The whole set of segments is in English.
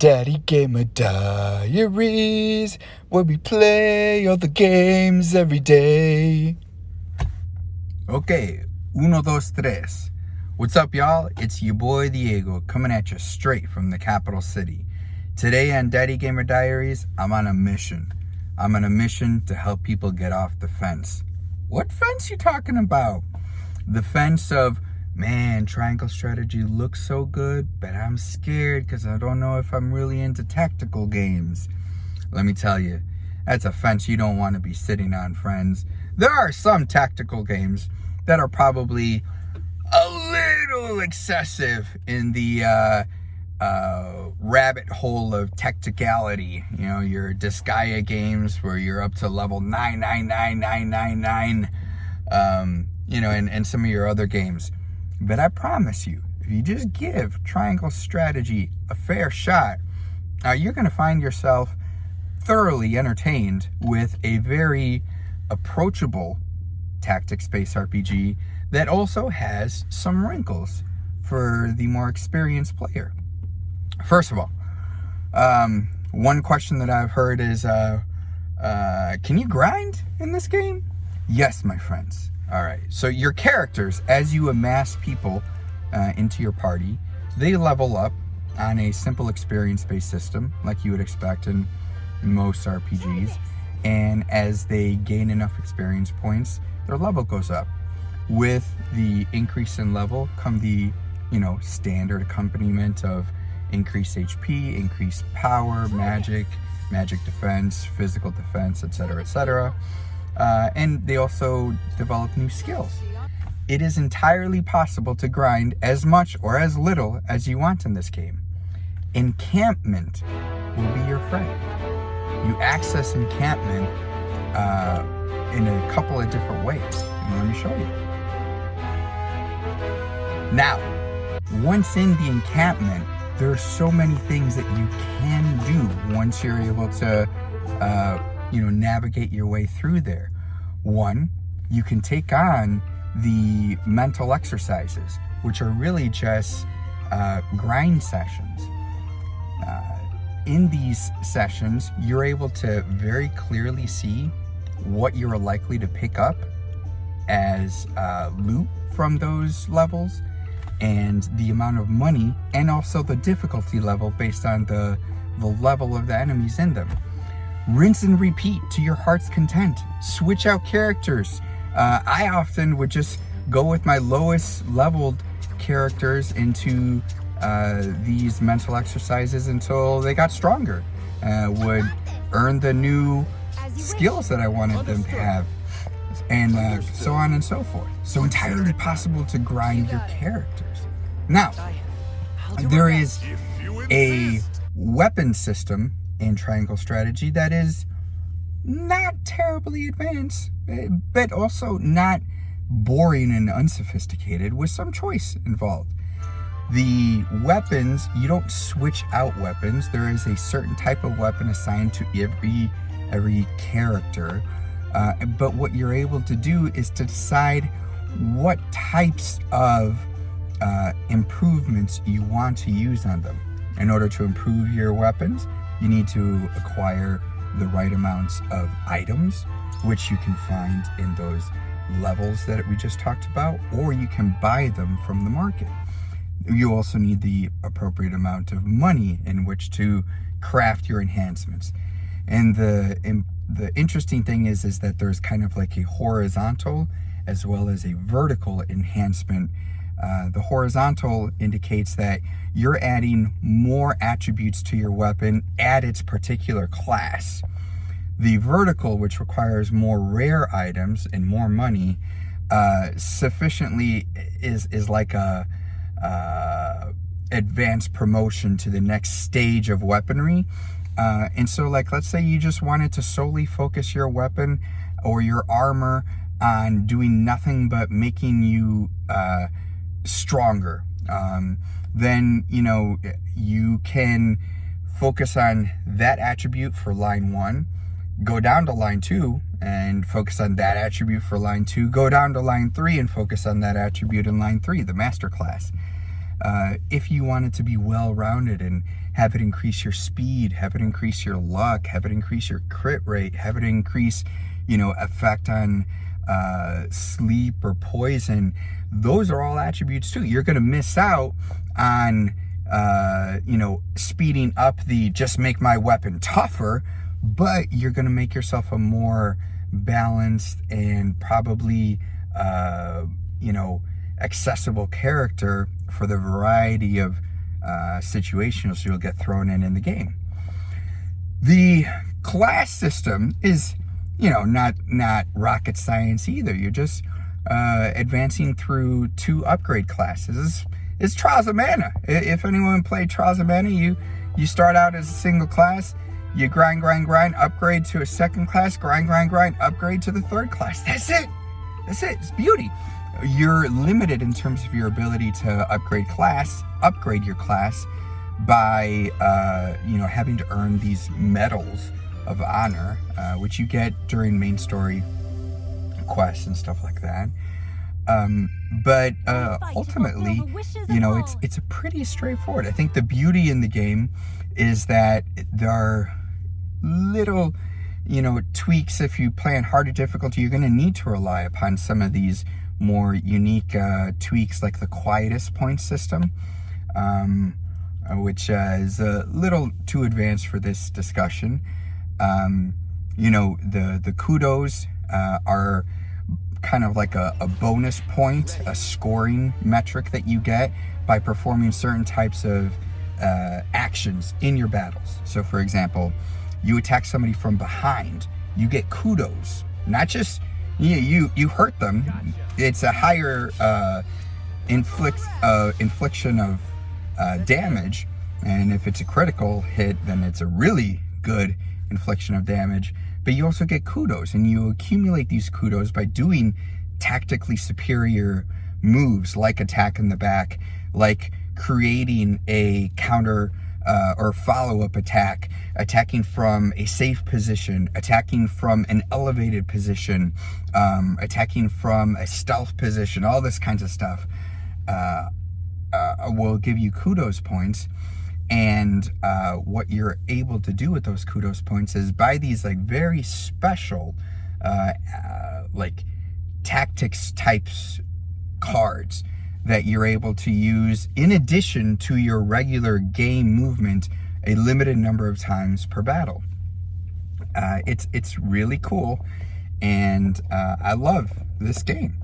Daddy Gamer Diaries, where we play all the games every day. Okay, uno, dos, tres. What's up, y'all? It's your boy Diego, coming at you straight from the capital city. Today on Daddy Gamer Diaries, I'm on a mission. I'm on a mission to help people get off the fence. What fence you talking about? The fence of, man, triangle strategy looks so good, but I'm scared because I don't know if I'm really into tactical games. Let me tell you, that's a fence you don't want to be sitting on, friends. There are some tactical games that are probably a little excessive in the rabbit hole of tacticality. You know, your Disgaea games where you're up to level 9999999, you know, and some of your other games. But I promise you, if you just give triangle strategy a fair shot, you're going to find yourself thoroughly entertained with a very approachable tactics-based RPG that also has some wrinkles for the more experienced player. First of all, one question that I've heard is, can you grind in this game? Yes, my friends. All right, so your characters, as you amass people into your party, they level up on a simple experience-based system like you would expect in most RPGs. And as they gain enough experience points, their level goes up. With the increase in level come the, standard accompaniment of increased HP, increased power, magic defense, physical defense, etc., etc. And they also develop new skills. It is entirely possible to grind as much or as little as you want in this game. Encampment will be your friend. You access Encampment in a couple of different ways. And let me show you. Now, once in the Encampment, there are so many things that you can do once you're able to navigate your way through there. One, you can take on the mental exercises, which are really just grind sessions. In these sessions, you're able to very clearly see what you're likely to pick up as loot from those levels, and the amount of money, and also the difficulty level based on the level of the enemies in them. Rinse and repeat to your heart's content. Switch out characters. I often would just go with my lowest leveled characters into these mental exercises until they got stronger. Would earn the new skills that I wanted them to have, and so on and so forth. So entirely possible to grind your characters. Now, there is a weapon system in triangle strategy that is not terribly advanced, but also not boring and unsophisticated, with some choice involved. The weapons, you don't switch out weapons. There is a certain type of weapon assigned to every character, but what you're able to do is to decide what types of improvements you want to use on them. In order to improve your weapons, you need to acquire the right amounts of items, which you can find in those levels that we just talked about, or you can buy them from the market. You also need the appropriate amount of money in which to craft your enhancements. And the interesting thing is that there's kind of like a horizontal as well as a vertical enhancement. The horizontal indicates that you're adding more attributes to your weapon at its particular class. The vertical, which requires more rare items and more money, sufficiently is like a advanced promotion to the next stage of weaponry. And so, like, let's say you just wanted to solely focus your weapon or your armor on doing nothing but making you stronger. Then, you can focus on that attribute for line 1, go down to line 2 and focus on that attribute for line 2, go down to line 3 and focus on that attribute in line 3, the master class. If you want it to be well-rounded and have it increase your speed, have it increase your luck, have it increase your crit rate, have it increase, effect on sleep or poison, those are all attributes too. You're going to miss out on, speeding up the just make my weapon tougher, but you're going to make yourself a more balanced and probably, accessible character for the variety of situations you'll get thrown in the game. The class system is, not rocket science either. You're just advancing through 2 upgrade classes. It's Trials of Mana. If anyone played Trials of Mana, you start out as a single class, you grind, upgrade to a second class, grind, upgrade to the 3rd class. That's it. It's beauty. You're limited in terms of your ability to upgrade your class by, having to earn these medals of honor, which you get during main story quests and stuff like that. But ultimately, it's pretty straightforward. I think the beauty in the game is that there are little, tweaks. If you play on harder difficulty, you're going to need to rely upon some of these more unique tweaks, like the quietest point system, which is a little too advanced for this discussion. The kudos are kind of like a bonus point, a scoring metric that you get by performing certain types of actions in your battles. So for example, you attack somebody from behind, you get kudos, not just you hurt them. It's a higher infliction of damage, and if it's a critical hit, then it's a really good infliction of damage. But you also get kudos, and you accumulate these kudos by doing tactically superior moves, like attack in the back, like creating a counter or follow-up attack, attacking from a safe position, attacking from an elevated position, attacking from a stealth position. All this kinds of stuff will give you kudos points. And what you're able to do with those kudos points is buy these very special tactics types cards that you're able to use in addition to your regular game movement a limited number of times per battle. It's really cool, and I love this game.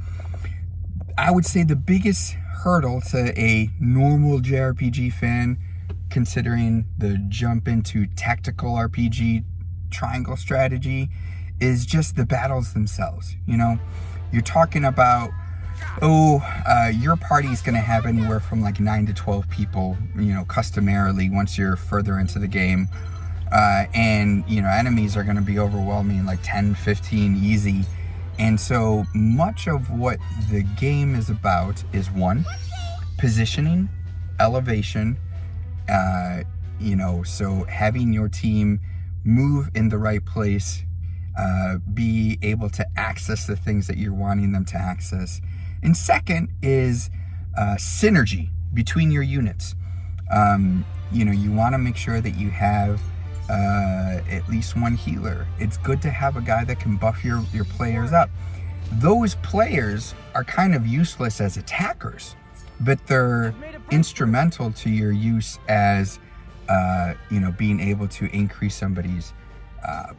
I would say the biggest hurdle to a normal JRPG fan, considering the jump into tactical RPG triangle strategy, is just the battles themselves. You're talking about, your party is going to have anywhere from 9 to 12 people, customarily once you're further into the game. And, enemies are going to be overwhelming, 10, 15 easy. And so much of what the game is about is, 1, positioning, elevation, so having your team move in the right place, be able to access the things that you're wanting them to access. And second is synergy between your units. You want to make sure that you have at least one healer. It's good to have a guy that can buff your players up. Those players are kind of useless as attackers, but they're instrumental to your use as, being able to increase somebody's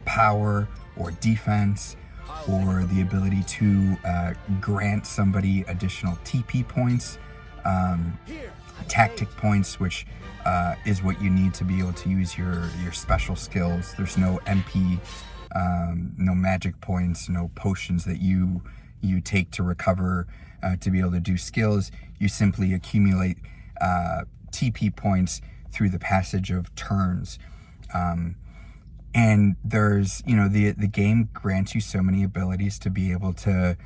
power or defense, or the ability to grant somebody additional TP points, tactic points, which is what you need to be able to use your special skills. There's no MP, no magic points, no potions that you take to recover to be able to do skills. You simply accumulate TP points through the passage of turns. And there's, the game grants you so many abilities to be able to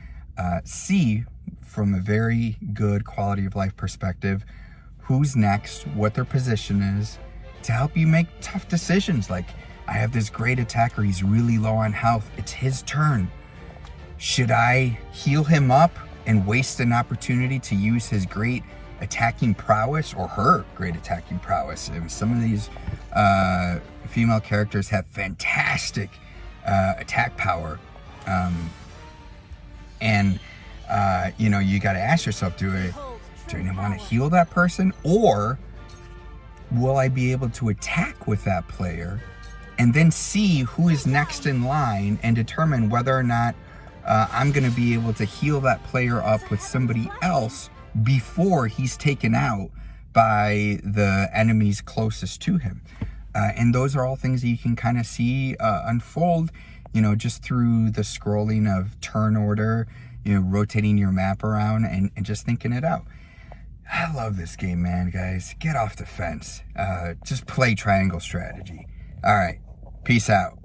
see from a very good quality of life perspective who's next, what their position is, to help you make tough decisions. Like, I have this great attacker, he's really low on health, it's his turn. Should I heal him up and waste an opportunity to use his great attacking prowess, or her great attacking prowess. And some of these female characters have fantastic attack power. You know, you got to ask yourself, do I want to heal that person, or will I be able to attack with that player and then see who is next in line and determine whether or not I'm going to be able to heal that player up with somebody else before he's taken out by the enemies closest to him. And those are all things that you can kind of see unfold, you know, just through the scrolling of turn order, you know, rotating your map around and just thinking it out. I love this game, man, guys. Get off the fence. Just play triangle strategy. All right. Peace out.